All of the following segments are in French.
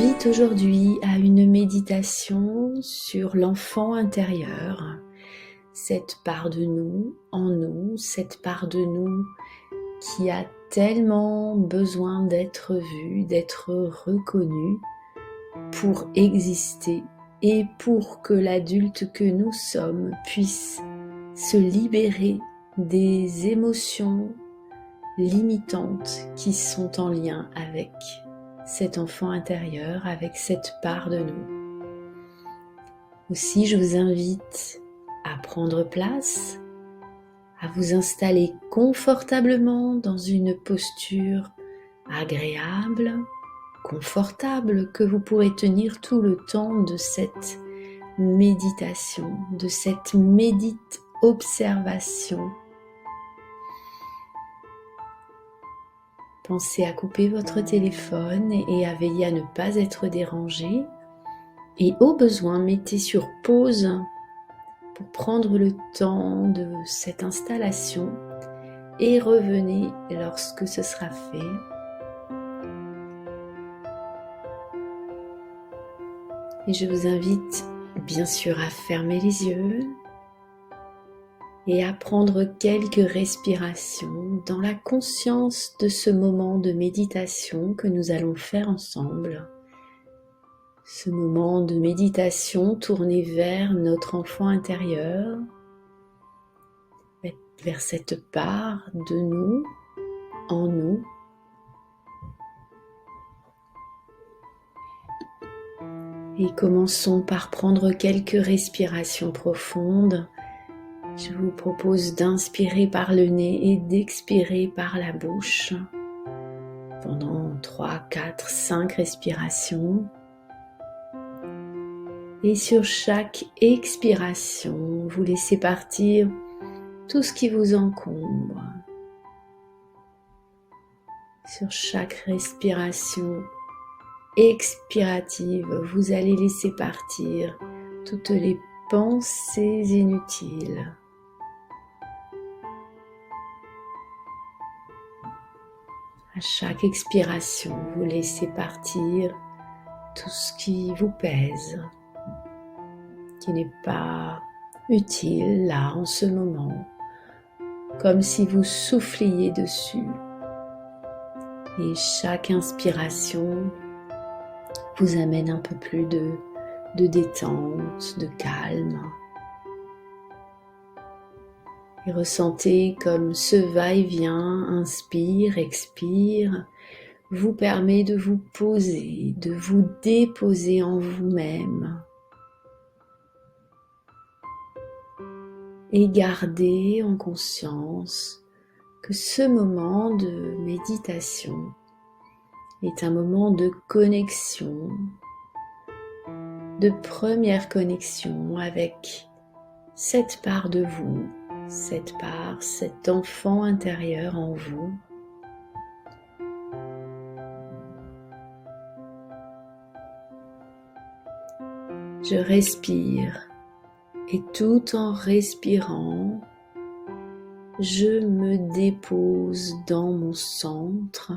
t'invite aujourd'hui à une méditation sur l'enfant intérieur, cette part de nous, en nous, cette part de nous qui a tellement besoin d'être vue, d'être reconnue pour exister et pour que l'adulte que nous sommes puisse se libérer des émotions limitantes qui sont en lien avec cet enfant intérieur, avec cette part de nous. Aussi, je vous invite à prendre place, à vous installer confortablement dans une posture agréable, confortable, que vous pourrez tenir tout le temps de cette méditation, de cette observation. Pensez à couper votre téléphone et à veiller à ne pas être dérangé. Et au besoin, mettez sur pause pour prendre le temps de cette installation et revenez lorsque ce sera fait. Et je vous invite bien sûr à fermer les yeux et à prendre quelques respirations dans la conscience de ce moment de méditation que nous allons faire ensemble. Ce moment de méditation tourné vers notre enfant intérieur, vers cette part de nous, en nous. Et commençons par prendre quelques respirations profondes. Je vous propose d'inspirer par le nez et d'expirer par la bouche pendant 3, 4, 5 respirations. Et sur chaque expiration, vous laissez partir tout ce qui vous encombre. Sur chaque respiration expirative, vous allez laisser partir toutes les pensées inutiles. À chaque expiration, vous laissez partir tout ce qui vous pèse, qui n'est pas utile là en ce moment, comme si vous souffliez dessus. Et chaque inspiration vous amène un peu plus de détente, de calme. Et ressentez comme ce va-et-vient, inspire, expire, vous permet de vous poser, de vous déposer en vous-même. Et gardez en conscience que ce moment de méditation est un moment de connexion, de première connexion avec cette part de vous, cette part, cet enfant intérieur en vous. Je respire et tout en respirant, je me dépose dans mon centre.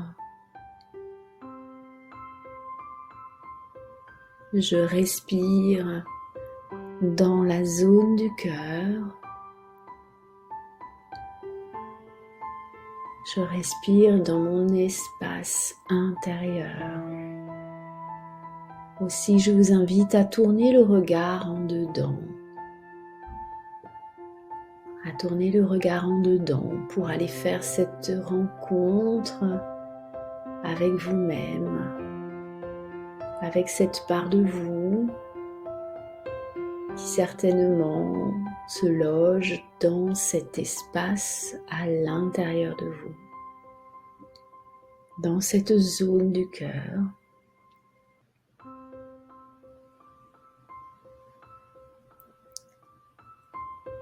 Je respire dans la zone du cœur. Je respire dans mon espace intérieur. Aussi, je vous invite à tourner le regard en dedans. À tourner le regard en dedans pour aller faire cette rencontre avec vous-même, avec cette part de vous qui certainement se loge dans cet espace à l'intérieur de vous, dans cette zone du cœur.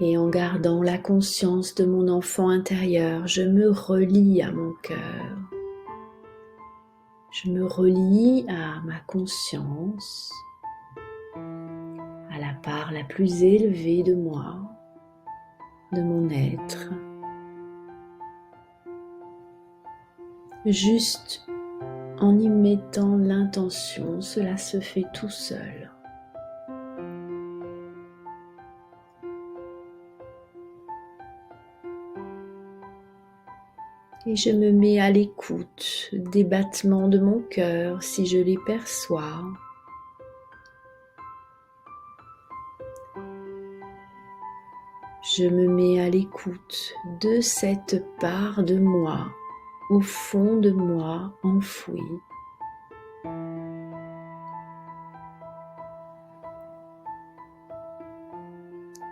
Et en gardant la conscience de mon enfant intérieur, je me relie à mon cœur. Je me relie à ma conscience, à la part la plus élevée de moi, de mon être. Juste en y mettant l'intention, cela se fait tout seul. Et je me mets à l'écoute des battements de mon cœur si je les perçois. Je me mets à l'écoute de cette part de moi, au fond de moi enfouie.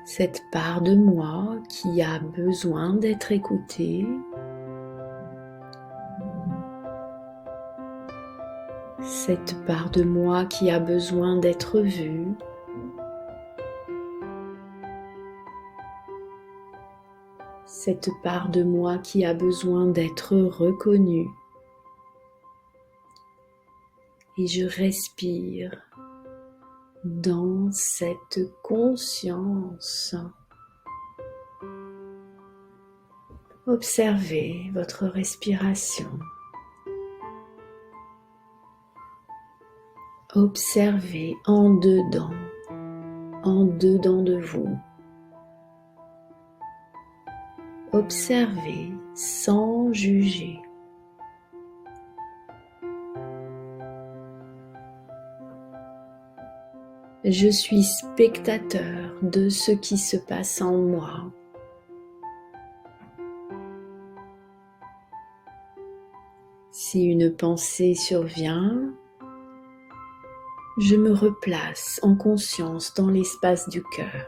Cette part de moi qui a besoin d'être écoutée. Cette part de moi qui a besoin d'être vue. Cette part de moi qui a besoin d'être reconnue. Et je respire dans cette conscience. Observez votre respiration. Observez en dedans de vous. Observez sans juger. Je suis spectateur de ce qui se passe en moi. Si une pensée survient, je me replace en conscience dans l'espace du cœur.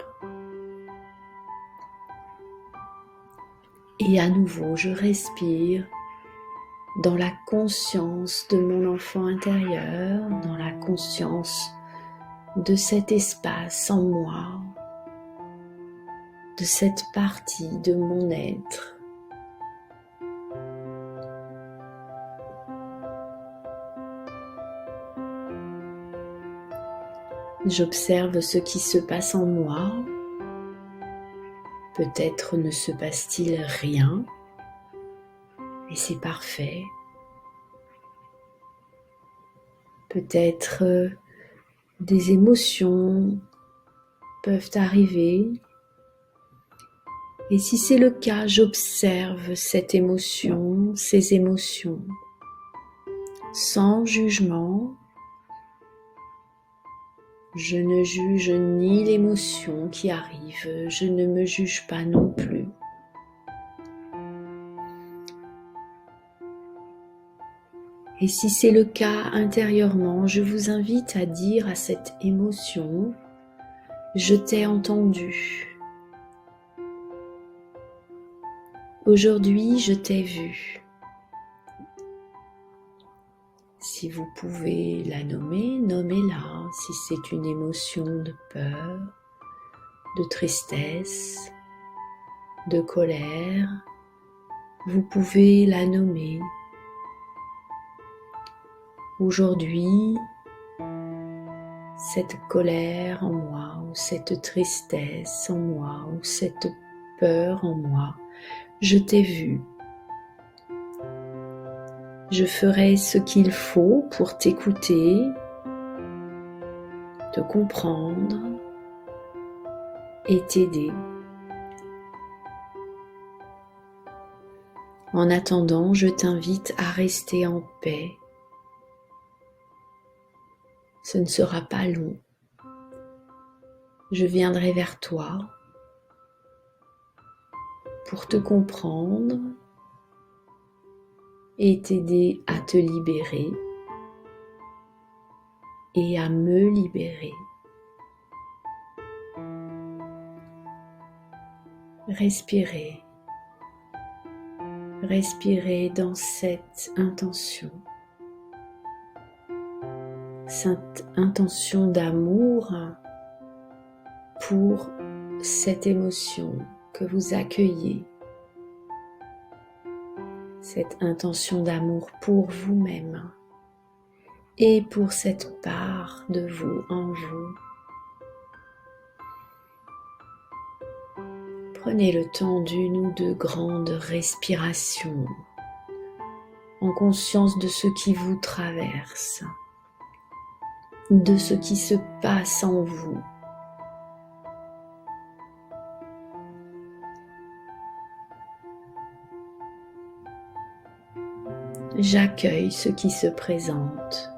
Et à nouveau, je respire dans la conscience de mon enfant intérieur, dans la conscience de cet espace en moi, de cette partie de mon être. J'observe ce qui se passe en moi. Peut-être ne se passe-t-il rien, et c'est parfait. Peut-être des émotions peuvent arriver. Et si c'est le cas, j'observe cette émotion, ces émotions, sans jugement. Je ne juge ni l'émotion qui arrive, je ne me juge pas non plus. Et si c'est le cas intérieurement, je vous invite à dire à cette émotion « Je t'ai entendu ». Aujourd'hui, je t'ai vu. Si vous pouvez la nommer, nommez-la. Si c'est une émotion de peur, de tristesse, de colère, vous pouvez la nommer. Aujourd'hui, cette colère en moi, ou cette tristesse en moi, ou cette peur en moi, je t'ai vu. Je ferai ce qu'il faut pour t'écouter, te comprendre et t'aider. En attendant, je t'invite à rester en paix. Ce ne sera pas long. Je viendrai vers toi pour te comprendre et t'aider à te libérer et à me libérer. Respirez. Respirez dans cette intention d'amour pour cette émotion que vous accueillez, cette intention d'amour pour vous-même et pour cette part de vous en vous. Prenez le temps d'une ou deux grandes respirations en conscience de ce qui vous traverse, de ce qui se passe en vous. J'accueille ce qui se présente.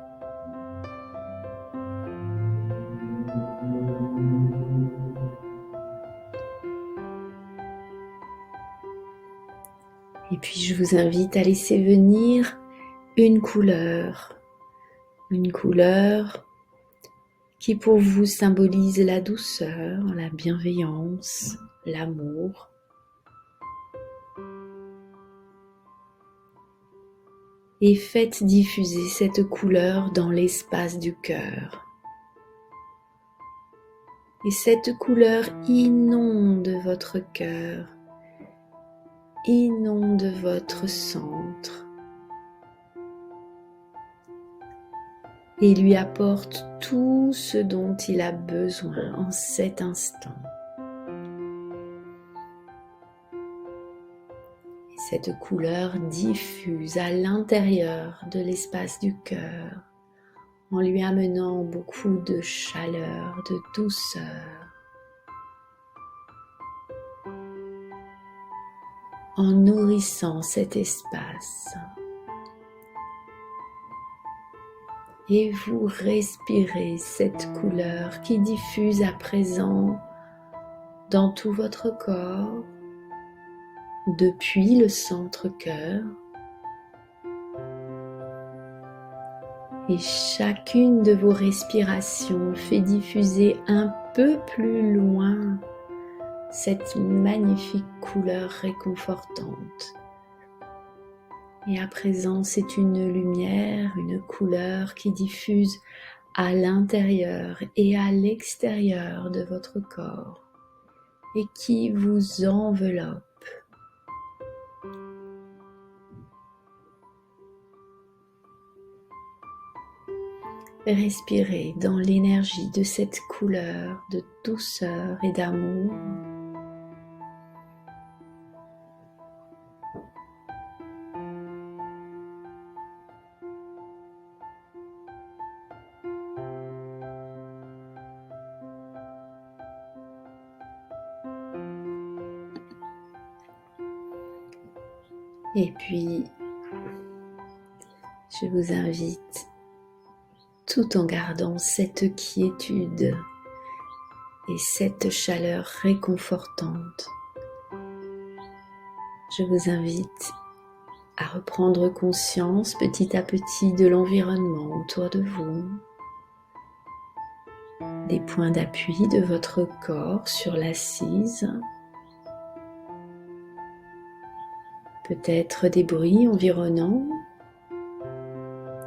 Et puis je vous invite à laisser venir une couleur qui pour vous symbolise la douceur, la bienveillance, l'amour. Et faites diffuser cette couleur dans l'espace du cœur. Et cette couleur inonde votre cœur, inonde votre centre et lui apporte tout ce dont il a besoin en cet instant. Et cette couleur diffuse à l'intérieur de l'espace du cœur en lui amenant beaucoup de chaleur, de douceur, en nourrissant cet espace. Et vous respirez cette couleur qui diffuse à présent dans tout votre corps, depuis le centre-cœur. Et chacune de vos respirations fait diffuser un peu plus loin cette magnifique couleur réconfortante. Et à présent, c'est une lumière, une couleur qui diffuse à l'intérieur et à l'extérieur de votre corps et qui vous enveloppe. Respirez dans l'énergie de cette couleur de douceur et d'amour. Et puis, je vous invite, tout en gardant cette quiétude et cette chaleur réconfortante, je vous invite à reprendre conscience petit à petit de l'environnement autour de vous, des points d'appui de votre corps sur l'assise, peut-être des bruits environnants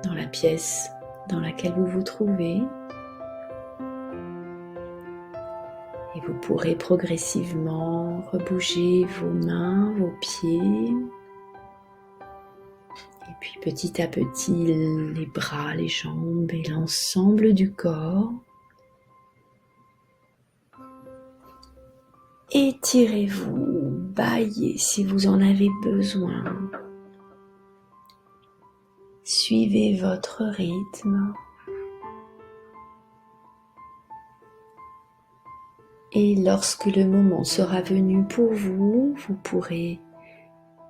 dans la pièce dans laquelle vous vous trouvez. Et vous pourrez progressivement rebouger vos mains, vos pieds. Et puis petit à petit, les bras, les jambes et l'ensemble du corps. Étirez-vous, bâillez si vous en avez besoin. Suivez votre rythme. Et lorsque le moment sera venu pour vous, vous pourrez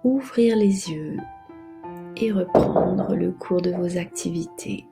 ouvrir les yeux et reprendre le cours de vos activités.